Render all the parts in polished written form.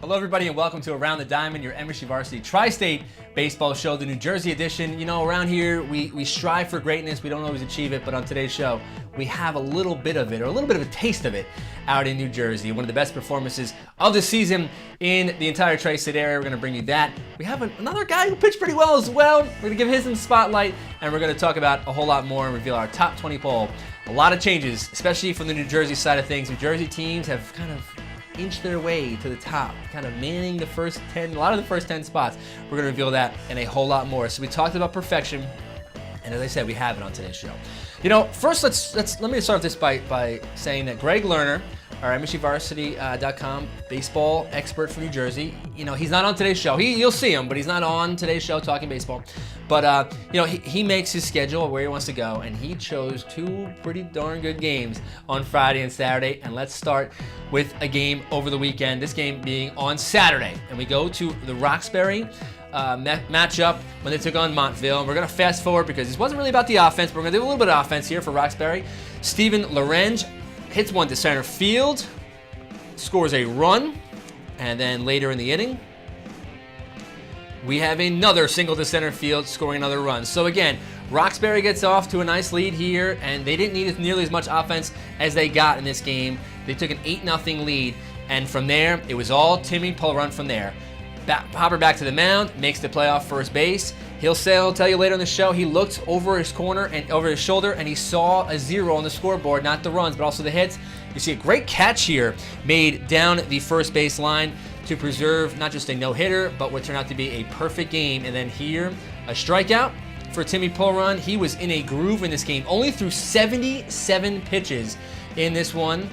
Hello, everybody, and welcome to Around the Diamond, your MSU Varsity Tri-State Baseball Show, the New Jersey edition. You know, around here, we strive for greatness. We don't always achieve it, but on today's show, we have a little bit of it, or a little bit of a taste of it, out in New Jersey. One of the best performances of the season in the entire Tri-State area. We're going to bring you that. We have another guy who pitched pretty well as well. We're going to give his some spotlight, and we're going to talk about a whole lot more and reveal our top 20 poll. A lot of changes, especially from the New Jersey side of things. New Jersey teams have kind of inched their way to the top, kind of manning the first 10, a lot of the first 10 spots. We're going to reveal that and a whole lot more. So we talked about perfection, and as I said, we have it on today's show. You know, first let me start this by saying that Gregg Lerner, our MSUVarsity.com baseball expert for New Jersey, you know, he's not on today's show. You'll see him, but he's not on today's show talking baseball. But, you know, he makes his schedule where he wants to go, and he chose two pretty darn good games on Friday and Saturday. And let's start with a game over the weekend, this game being on Saturday. And we go to the Roxbury matchup when they took on Montville. And we're going to fast forward because this wasn't really about the offense, but we're going to do a little bit of offense here for Roxbury. Steven Lorange hits one to center field, scores a run, and then later in the inning, we have another single to center field, scoring another run. So again, Roxbury gets off to a nice lead here, and they didn't need nearly as much offense as they got in this game. They took an 8-0 lead, and from there, it was all Timmy Pulrun from there. Hopper back to the mound, makes the play off first base. He'll tell you later in the show, he looked over his corner and over his shoulder, and he saw a 0 on the scoreboard, not the runs, but also the hits. You see a great catch here made down the first base line to preserve not just a no-hitter, but what turned out to be a perfect game. And then here, a strikeout for Timmy Pulrun. He was in a groove in this game, only threw 77 pitches in this one.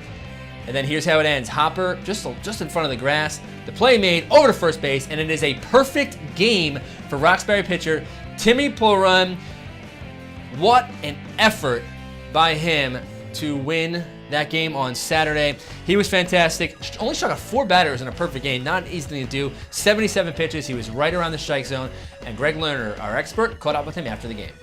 And then here's how it ends. Hopper just in front of the grass. The play made over to first base, and it is a perfect game for Roxbury pitcher Timmy Pulrun. What an effort by him to win that game on Saturday. He was fantastic. Only struck out 4 batters in a perfect game. Not easy to do. 77 pitches. He was right around the strike zone. And Gregg Lerner, our expert, caught up with him after the game.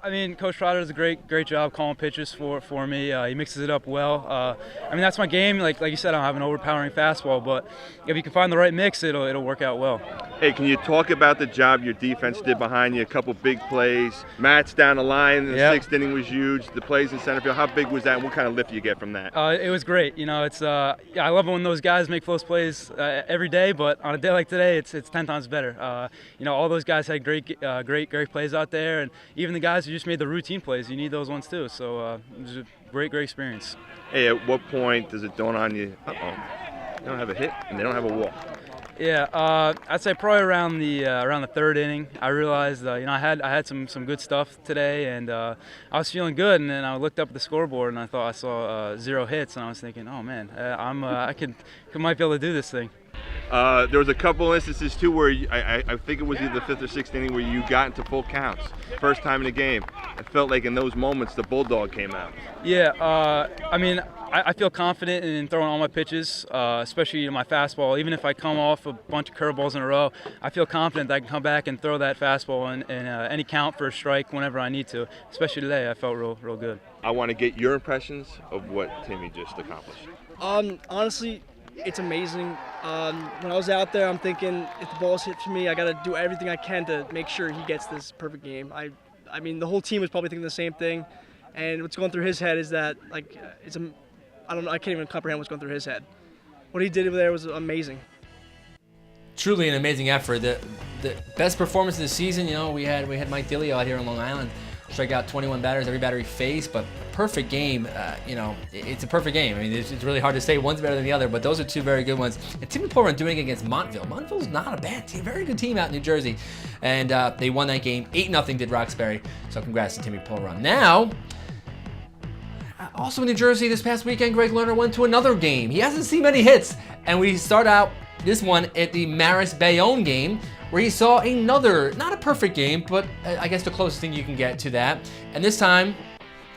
I mean, Coach Trotter does a great job calling pitches for me. He mixes it up well. I mean, that's my game. Like you said, I don't have an overpowering fastball, but if you can find the right mix, it'll work out well. Hey, can you talk about the job your defense did behind you? A couple big plays. Matt's down the line in the 6th inning was huge. The plays in center field, how big was that, and what kind of lift do you get from that? It was great. You know, it's I love it when those guys make close plays every day, but on a day like today, it's 10 times better. You know, all those guys had great plays out there, and even the guys who just made the routine plays, you need those ones too. So it was a great experience. Hey, at what point does it dawn on you, they don't have a hit and they don't have a walk? Yeah, I'd say probably around the 3rd inning, I realized you know, I had some good stuff today, and I was feeling good. And then I looked up at the scoreboard and I thought I saw 0 hits, and I was thinking, oh man, I might be able to do this thing. There was a couple instances too where I think it was either the 5th or 6th inning where you got into full counts. First time in the game. I felt like in those moments the bulldog came out. Yeah, I mean, I feel confident in throwing all my pitches, especially my fastball. Even if I come off a bunch of curveballs in a row, I feel confident that I can come back and throw that fastball in any count for a strike whenever I need to. Especially today, I felt real good. I want to get your impressions of what Timmy just accomplished. Honestly, it's amazing. When I was out there, I'm thinking if the ball's hit for me, I got to do everything I can to make sure he gets this perfect game. I mean, the whole team was probably thinking the same thing, and what's going through his head is that I don't know, I can't even comprehend what's going through his head. What he did over there was amazing. Truly an amazing effort. The best performance of the season, you know, we had Mike Dillio out here on Long Island, strike out 21 batters, every batter he faced, but a perfect game. You know, it's a perfect game. I mean, it's really hard to say one's better than the other, but those are two very good ones. And Timmy Pulrun doing it against Montville. Montville's not a bad team, very good team out in New Jersey, and they won that game. 8-0 did Roxbury. So congrats to Timmy Pulrun. Now, also in New Jersey this past weekend, Gregg Lerner went to another game. He hasn't seen many hits, and we start out this one at the Maris Bayonne game, where he saw another, not a perfect game, but I guess the closest thing you can get to that. And this time,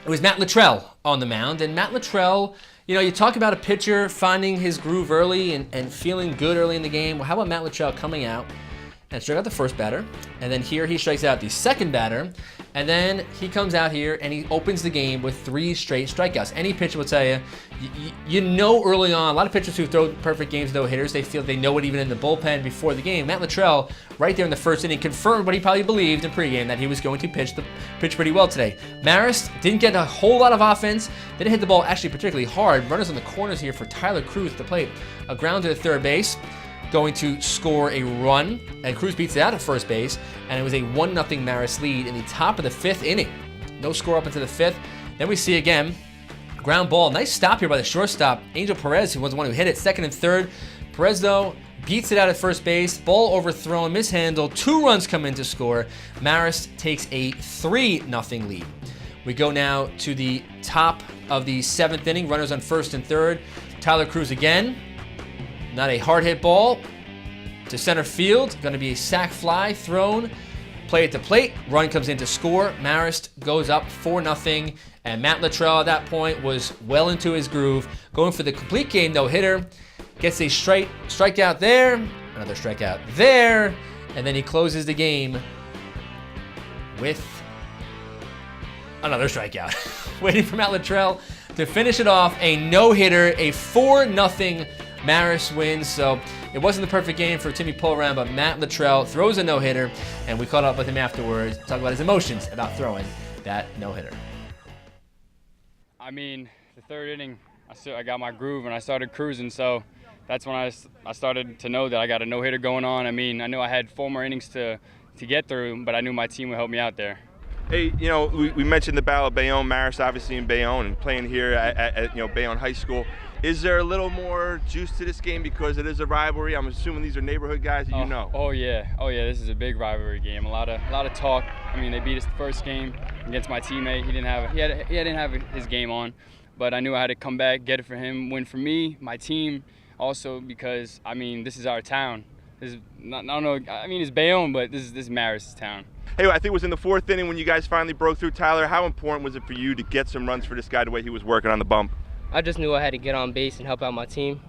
it was Matt Luttrell on the mound. And Matt Luttrell, you know, you talk about a pitcher finding his groove early and feeling good early in the game. Well, how about Matt Luttrell coming out and struck out the first batter? And then here he strikes out the second batter. And then he comes out here and he opens the game with 3 straight strikeouts. Any pitcher will tell you, you know early on, a lot of pitchers who throw perfect games, no hitters, they feel they know it even in the bullpen before the game. Matt Luttrell, right there in the first inning, confirmed what he probably believed in pregame, that he was going to pitch pretty well today. Maris didn't get a whole lot of offense, didn't hit the ball actually particularly hard. Runners on the corners here for Tyler Cruz at the plate. A ground to third base, going to score a run, and Cruz beats it out at first base, and it was a 1-0 Maris lead in the top of the 5th inning. No score up into the 5th. Then we see again, ground ball. Nice stop here by the shortstop, Angel Perez, who was the one who hit it, second and third. Perez, though, beats it out at first base. Ball overthrown, mishandled. 2 runs come in to score. Maris takes a 3-0 lead. We go now to the top of the 7th inning. Runners on first and third. Tyler Cruz again. Not a hard hit ball to center field. Going to be a sac fly thrown. Play at the plate. Run comes in to score. Marist goes up 4-0. And Matt Luttrell at that point was well into his groove. Going for the complete game no-hitter. Gets a strikeout there. Another strikeout there. And then he closes the game with another strikeout. Waiting for Matt Luttrell to finish it off. A no-hitter. A 4-0 Maris wins. So it wasn't the perfect game for Timmy Polaran, but Matt Luttrell throws a no-hitter, and we caught up with him afterwards to talk about his emotions about throwing that no-hitter. I mean, the 3rd inning, I got my groove and I started cruising, so that's when I started to know that I got a no-hitter going on. I mean, I knew I had 4 more innings to get through, but I knew my team would help me out there. Hey, you know, we mentioned the Battle of Bayonne, Maris obviously in Bayonne and playing here at Bayonne High School. Is there a little more juice to this game because it is a rivalry? I'm assuming these are neighborhood guys that you know. Oh yeah, this is a big rivalry game. A lot of talk. I mean, they beat us the first game against my teammate. He didn't have his game on, but I knew I had to come back, get it for him, win for me, my team, also because I mean this is our town. This is not, I don't know. I mean it's Bayonne, but this is Maris' town. Hey, I think it was in the 4th inning when you guys finally broke through. Tyler, how important was it for you to get some runs for this guy the way he was working on the bump? I just knew I had to get on base and help out my team.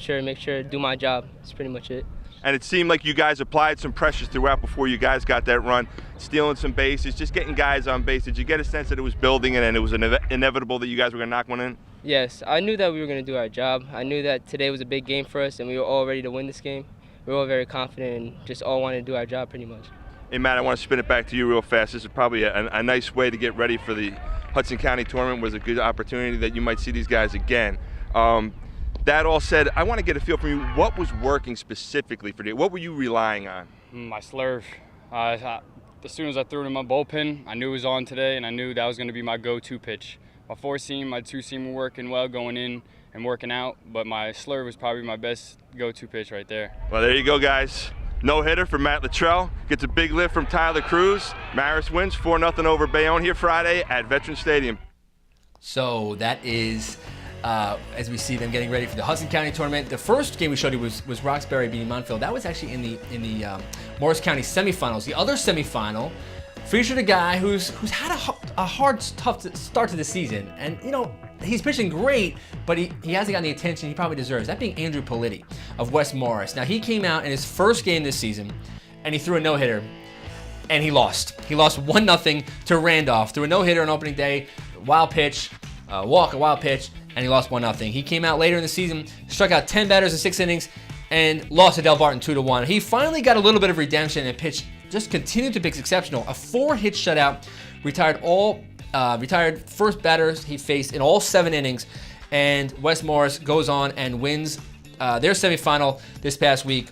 Make sure to do my job. That's pretty much it. And it seemed like you guys applied some pressures throughout before you guys got that run, stealing some bases, just getting guys on base. Did you get a sense that it was building and it was inevitable that you guys were going to knock one in? Yes, I knew that we were going to do our job. I knew that today was a big game for us and we were all ready to win this game. We were all very confident and just all wanted to do our job pretty much. Hey, Matt, I want to spin it back to you real fast. This is probably a nice way to get ready for the Hudson County tournament. Was a good opportunity that you might see these guys again. That all said, I want to get a feel from you. What was working specifically for you? What were you relying on? My slurve. As soon as I threw it in my bullpen, I knew it was on today, and I knew that was going to be my go-to pitch. My 4-seam, my 2-seam were working well going in and working out, but my slurve was probably my best go-to pitch right there. Well, there you go, guys. No-hitter for Matt Luttrell. Gets a big lift from Tyler Cruz. Maris wins 4-0 over Bayonne here Friday at Veterans Stadium. So that is, as we see them getting ready for the Hudson County tournament. The first game we showed you was Roxbury beating Montville. That was actually in the Morris County semifinals. The other semifinal featured a guy who's had a hard, tough start to the season. And, you know, he's pitching great, but he hasn't gotten the attention he probably deserves. That being Andrew Politti of West Morris. Now, he came out in his first game this season, and he threw a no-hitter, and he lost. He lost 1-0 to Randolph. Threw a no-hitter on opening day, wild pitch, a wild pitch, and he lost 1-0. He came out later in the season, struck out 10 batters in 6 innings, and lost to Del Barton 2-1. He finally got a little bit of redemption and pitched, just continued to pitch exceptional. A 4-hit shutout, retired first batters he faced in all 7 innings, and West Morris goes on and wins their semifinal this past week.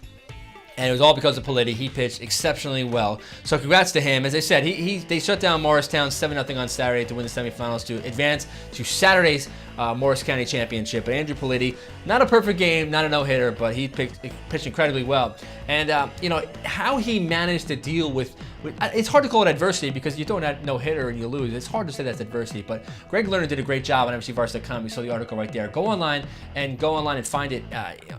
And it was all because of Politti. He pitched exceptionally well. So congrats to him. As I said, they shut down Morristown 7-0 on Saturday to win the semifinals to advance to Saturday's Morris County Championship. But Andrew Politti, not a perfect game, not a no-hitter, but he pitched incredibly well. And, you know, how he managed to deal with it's hard to call it adversity because you throw a no-hitter and you lose. It's hard to say that's adversity, but Gregg Lerner did a great job on MCVarsity.com. You saw the article right there. Go online and find it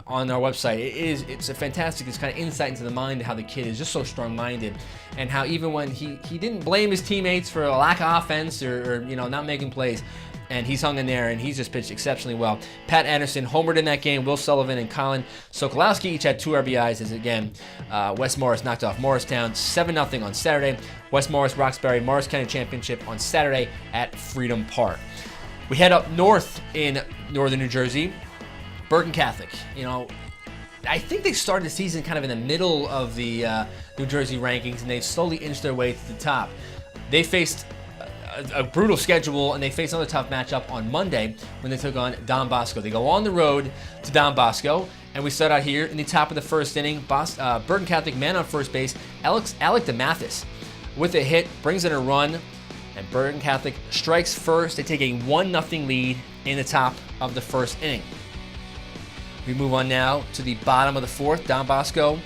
on our website. It's a fantastic, it's kind of insight into the mind of how the kid is just so strong-minded, and how even when he didn't blame his teammates for a lack of offense or you know, not making plays, and he's hung in there, and he's just pitched exceptionally well. Pat Anderson homered in that game. Will Sullivan and Colin Sokolowski each had 2 RBIs, as again, West Morris knocked off Morristown 7-0 on Saturday. West Morris, Roxbury, Morris County Championship on Saturday at Freedom Park. We head up north in northern New Jersey. Bergen Catholic, I think they started the season kind of in the middle of the New Jersey rankings, and they've slowly inched their way to the top. They faced a brutal schedule, and they faced another tough matchup on Monday when they took on Don Bosco. They go on the road to Don Bosco, and we start out here in the top of the first inning. Bergen Catholic man on first base, Alec DeMathis, with a hit, brings in a run, and Bergen Catholic strikes first. They take a 1-0 lead in the top of the first inning. We move on now to the bottom of the fourth. Don Bosco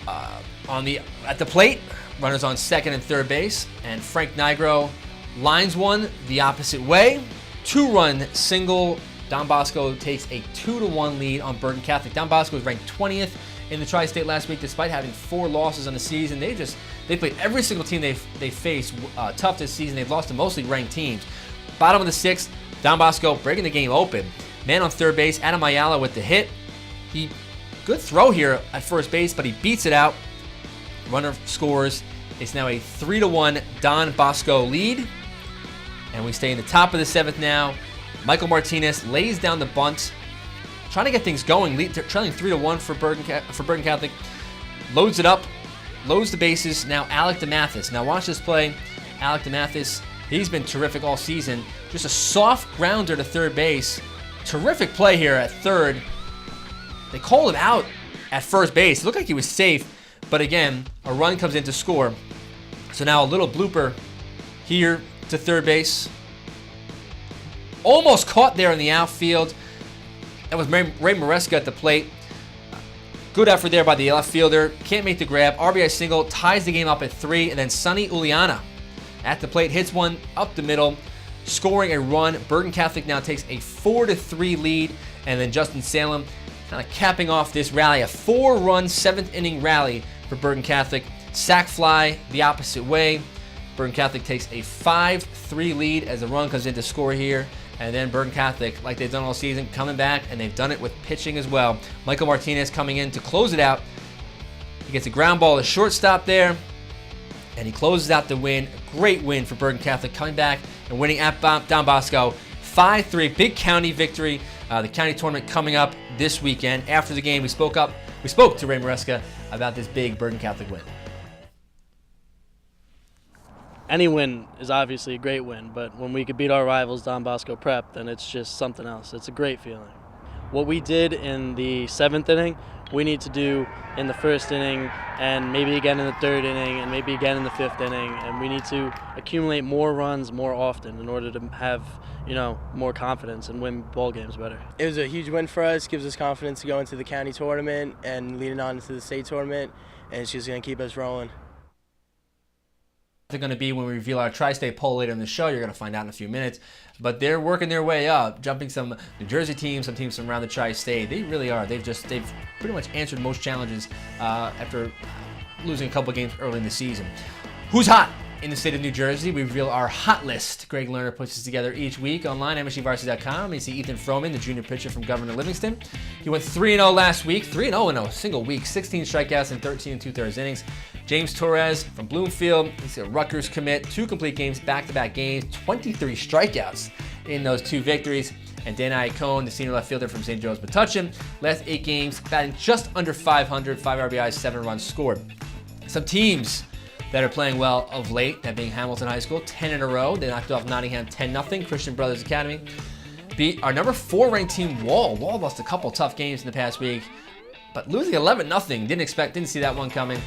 at the plate, runners on second and third base, and Frank Nigro lines one the opposite way. 2-run single. Don Bosco takes a 2-1 lead on Bergen Catholic. Don Bosco was ranked 20th in the Tri-State last week, despite having 4 losses on the season. They played every single team they faced tough this season. They've lost to mostly ranked teams. Bottom of the sixth, Don Bosco breaking the game open. Man on third base, Adam Ayala with the hit. Good throw here at first base, but he beats it out. Runner scores. It's now a 3-1 Don Bosco lead. And we stay in the top of the seventh now. Michael Martinez lays down the bunt, trying to get things going, trailing 3-1 for Bergen Catholic. Loads it up, loads the bases. Now Alec DeMathis. Now watch this play. Alec DeMathis, he's been terrific all season. Just a soft grounder to third base. Terrific play here at third. They called him out at first base. It looked like he was safe, but again, a run comes in to score. So now a little blooper here to third base. Almost caught there in the outfield. That was Ray Maresca at the plate. Good effort there by the left fielder. Can't make the grab. RBI single, ties the game up at 3, and then Sonny Uliana at the plate hits one up the middle, scoring a run. Bergen Catholic now takes a 4-3 lead, and then Justin Salem kind of capping off this rally, a 4-run 7th inning rally for Bergen Catholic. Sac fly the opposite way. Bergen Catholic takes a 5-3 lead as the run comes in to score here. And then Bergen Catholic, like they've done all season, coming back, and they've done it with pitching as well. Michael Martinez coming in to close it out. He gets a ground ball to shortstop there, and he closes out the win. Great win for Bergen Catholic, coming back and winning at Don Bosco. 5-3, big county victory. The county tournament coming up this weekend. After the game, we spoke to Ray Maresca about this big Bergen Catholic win. Any win is obviously a great win, but when we could beat our rivals, Don Bosco Prep, then it's just something else. It's a great feeling. What we did in the 7th inning, we need to do in the 1st inning, and maybe again in the 3rd inning, and maybe again in the 5th inning, and we need to accumulate more runs more often in order to have, more confidence and win ball games better. It was a huge win for us, gives us confidence to go into the county tournament and leading on into the state tournament, and it's just going to keep us rolling. They're going to be when we reveal our Tri-State poll later in the show. You're going to find out in a few minutes. But they're working their way up, jumping some New Jersey teams, some teams from around the Tri-State. They really are. They've pretty much answered most challenges after losing a couple games early in the season. Who's hot in the state of New Jersey? We reveal our hot list. Gregg Lerner puts this together each week online at MSUVarsity.com. You see Ethan Froman, the junior pitcher from Governor Livingston. He went 3-0 last week, 3-0 in a single week, 16 strikeouts in 13 2/3 innings. James Torres from Bloomfield, he's a Rutgers commit, 2 complete games, back-to-back games, 23 strikeouts in those 2 victories. And Danai Cohn, the senior left fielder from St. Joe's Metuchen, last 8 games, batting just under 500, 5 RBIs, 7 runs scored. Some teams that are playing well of late, that being Hamilton High School, 10 in a row. They knocked off Nottingham 10-0. Christian Brothers Academy beat our number 4 ranked team, Wall. Wall lost a couple tough games in the past week, but losing 11-0, didn't see that one coming.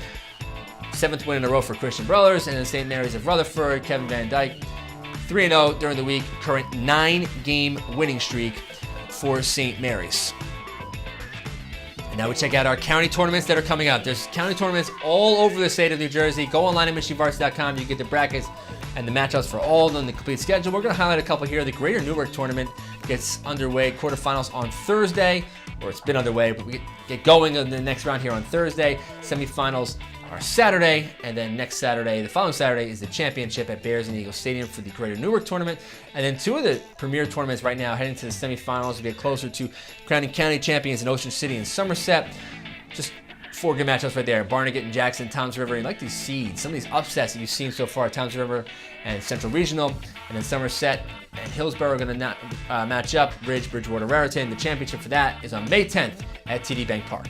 7th win in a row for Christian Brothers, and then St. Mary's of Rutherford, Kevin Van Dyke, 3-0 during the week, current 9-game winning streak for St. Mary's. And now we check out our county tournaments that are coming up. There's county tournaments all over the state of New Jersey. Go online at MSUVarsity.com. You get the brackets and the matchups for all of them, the complete schedule. We're going to highlight a couple here. The Greater Newark tournament gets underway. Quarterfinals on Thursday, or it's been underway, but we get going in the next round here on Thursday. Semifinals are Saturday, and then next Saturday, the following Saturday, is the championship at Bears and Eagles Stadium for the Greater Newark tournament. And then two of the premier tournaments right now heading to the semifinals to get closer to crowning county champions in Ocean City and Somerset. Just 4 good matchups right there. Barnegat and Jackson, Toms River. You like these seeds, some of these upsets that you've seen so far. Toms River and Central Regional, and then Somerset and Hillsborough are going to match up. Bridgewater, Raritan. The championship for that is on May 10th at TD Bank Park.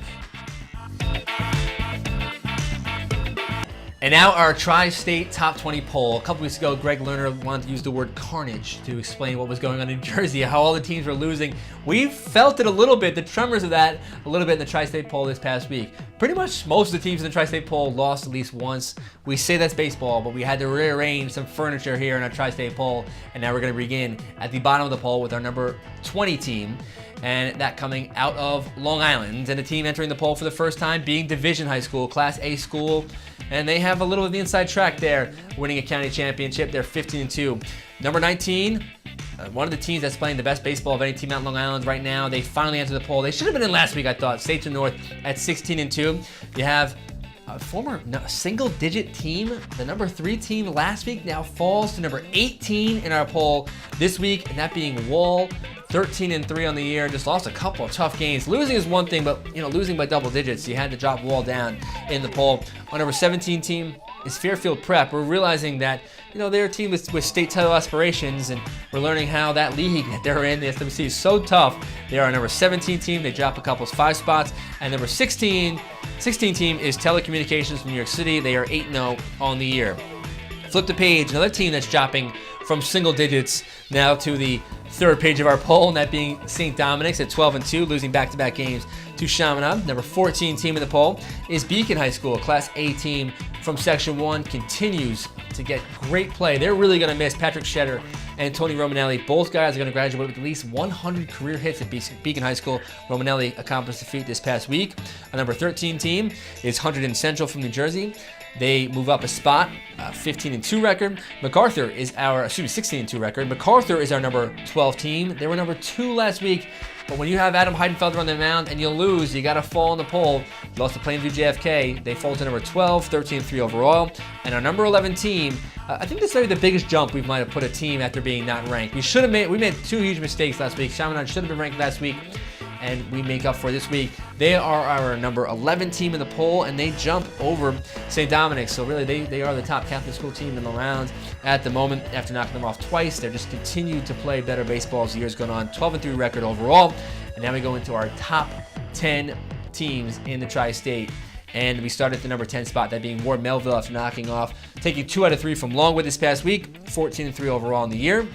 And now our Tri-State Top 20 poll. A couple weeks ago, Gregg Lerner wanted to use the word carnage to explain what was going on in New Jersey, how all the teams were losing. We felt it a little bit, the tremors of that, a little bit in the Tri-State poll this past week. Pretty much most of the teams in the Tri-State poll lost at least once. We say that's baseball, but we had to rearrange some furniture here in our Tri-State poll, and now we're going to begin at the bottom of the poll with our number 20 team. And that coming out of Long Island, and the team entering the poll for the first time being Division High School, Class A school, and they have a little of the inside track there, winning a county championship. They're 15-2. Number 19, one of the teams that's playing the best baseball of any team out in Long Island right now. They finally entered the poll. They should have been in last week, I thought. States of North at 16-2. You have a former single-digit team, the number 3 team last week, now falls to number 18 in our poll this week, and that being Wall. 13-3 on the year, just lost a couple of tough games. Losing is one thing, but losing by double digits, you had to drop Wall down in the poll. Our number 17 team is Fairfield Prep. We're realizing that they're a team with state title aspirations, and we're learning how that league that they're in, the SWC, is so tough. They are our number 17 team. They drop a couple 5 spots, and number 16 team is Telecommunications from New York City. They are 8-0 on the year. Flip the page, another team that's dropping from single digits now to the third page of our poll, and that being St. Dominic's at 12-2, losing back-to-back games to Chaminade. Number 14 team in the poll is Beacon High School, a Class A team from Section 1, continues to get great play. They're really going to miss Patrick Shetter and Tony Romanelli. Both guys are going to graduate with at least 100 career hits at Beacon High School. Romanelli accomplished the feat this past week. Our number 13 team is Hunterdon Central from New Jersey. They move up a spot, 15-2 record. 16-2 record. MacArthur is our number 12 team. They were number 2 last week, but when you have Adam Heidenfelder on the mound and you lose, you got to fall in the poll. You lost to Plainview JFK. They fall to number 12, 13-3 overall. And our number 11 team, I think this may be the biggest jump we might have put a team after being not ranked. We made 2 huge mistakes last week. Chaminade should have been ranked last week, and we make up for this week. They are our number 11 team in the poll, and they jump over St. Dominic's. So really, they are the top Catholic school team in the round at the moment. After knocking them off twice, they're just continued to play better baseball as the years go on. 12-3 record overall. And now we go into our top 10 teams in the Tri-State. And we start at the number 10 spot, that being Ward Melville after knocking off, taking 2 out of 3 from Longwood this past week, 14-3 overall in the year.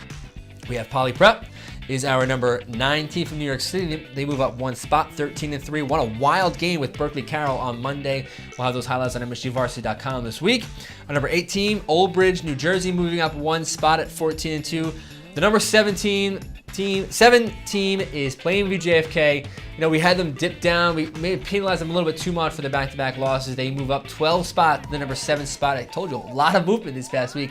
We have Poly Prep is our number 9 team from New York City. They move up 1 spot, 13-3. Won a wild game with Berkeley Carroll on Monday. We'll have those highlights on MSGVarsity.com this week. Our number 8 team, Old Bridge, New Jersey, moving up 1 spot at 14-2. The number 7 team is Plainview JFK. We had them dip down. We may have penalized them a little bit too much for the back-to-back losses. They move up 12 spots to the number 7 spot. I told you, a lot of movement this past week.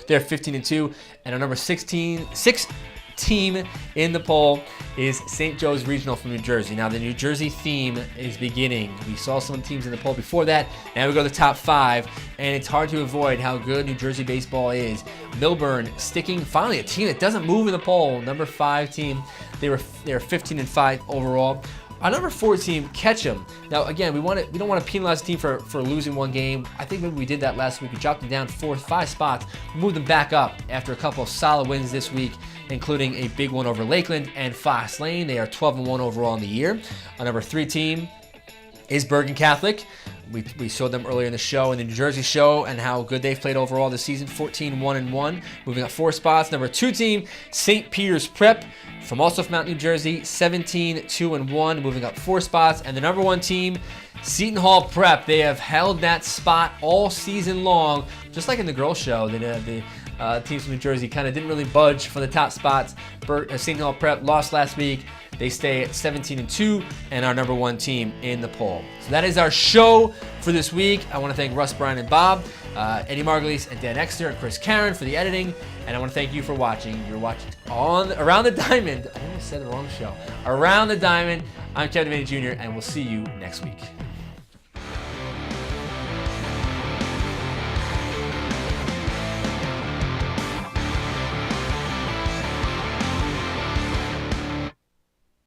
They're 15-2. And our number 6 team in the poll is St. Joe's Regional from New Jersey. Now, the New Jersey theme is beginning. We saw some teams in the poll before that. Now we go to the top 5, and it's hard to avoid how good New Jersey baseball is. Milburn sticking, finally, a team that doesn't move in the poll. Number 5 team. They're 15-5 overall. Our number 4 team, Ketchum. Now, again, we don't want to penalize the team for losing 1 game. I think maybe we did that last week. We dropped them down 5 spots, moved them back up after a couple of solid wins this week, including a big one over Lakeland and Fox Lane. They are 12-1 overall in the year. Our number 3 team is Bergen Catholic. We showed them earlier in the show, in the New Jersey show, and how good they've played overall this season, 14-1-1, moving up 4 spots. Number 2 team, St. Peter's Prep from also from Mount New Jersey, 17-2-1, moving up 4 spots. And the number 1 team, Seton Hall Prep. They have held that spot all season long, just like in the girls show. The teams from New Jersey kind of didn't really budge for the top spots. Seton Hall Prep lost last week. They stay at 17-2 and our number 1 team in the poll. So that is our show for this week. I want to thank Russ, Brian, and Bob, Eddie Margulies, and Dan Exter, and Chris Karen for the editing. And I want to thank you for watching. You're watching on Around the Diamond. I almost said the wrong show. Around the Diamond. I'm Kevin Devaney Jr., and we'll see you next week.